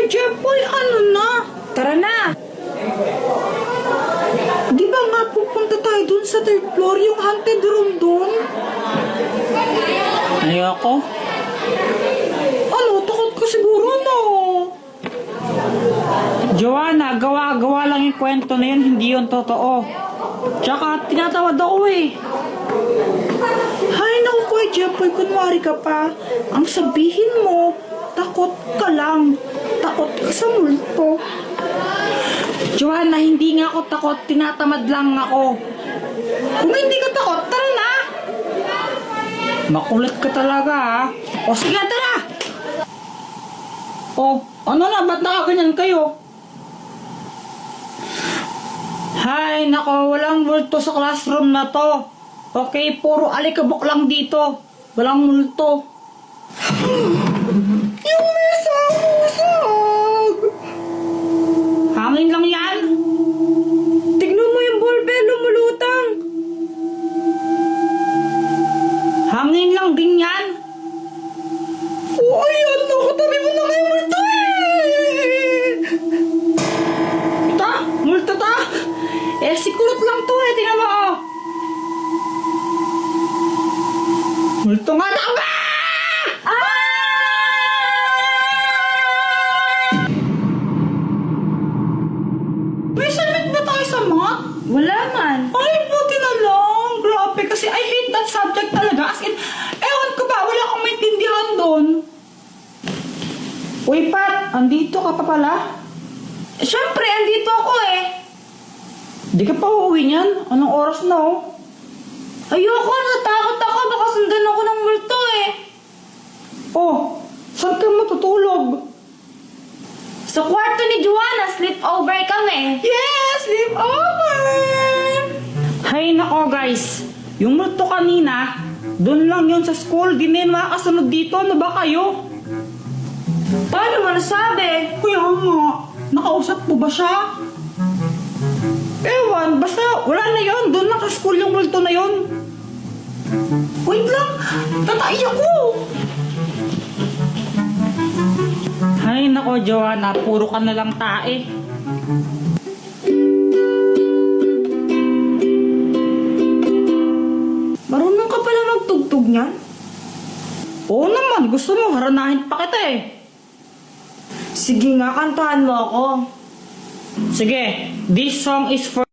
Kuya Jeffoy, ano na? Tara na! Di ba nga pupunta tayo dun sa third floor, yung haunted room dun? Ayoko. Ano, takot ka siguro, no? Joanna, gawa-gawa lang yung kwento na yun, hindi yun totoo. Tsaka, tinatawad ako eh. Hay, naku Kuya Jeffoy, kunwari ka pa. Ang sabihin mo, takot ka lang. Takot ka sa multo. Joanna, hindi nga ako takot, tinatamad lang ako. Kung hindi ka takot, tara na! Makulit ka talaga ha. O sige, tara! O, ano na, ba't nakaganyan kayo? Hay, nako, walang multo sa classroom na to. Okay, puro alikabok lang dito. Walang multo. Yung mesa usog! Hangin lang yan. Tignan mo yung ballbell lumulutang! Hangin lang din yan. Oh, ayan, nakatabi mo na kayo multo eh! Ta, multo ta. Eh, sikurot lang to eh, tingnan mo oh. Multo nga na ba? May submit ba tayo sa math? Wala man. Ay, buti na lang. Grabe, kasi I hate that subject talaga. As in, ewan ko ba, wala akong maintindihan doon. Uy, Pat, andito ka pa pala? Siyempre, andito ako eh. Di ka pa uuwi niyan? Anong oras na oh? Ayoko, natakot ako. Baka sundan ako ng multo eh. Oh, saan ka matutulog? Sa kwarto ni Joanna, sleepover kami. Yes, sleep over! Hay nako guys, yung multo kanina, doon lang yun sa school, di na yun makakasunod dito, ano ba kayo? Paano mo nasabi? Kuya nga, nakausap mo ba siya? Ewan, basta wala na yun, doon lang sa school yung multo na yun. Wait lang, tatay ako! Hay nako Joanna, puro ka na lang tae. Marunong ka pala magtugtog niyan? Oo naman, gusto mo, haranahin pa kita eh. Sige nga, kantahan mo ako. Sige, this song is for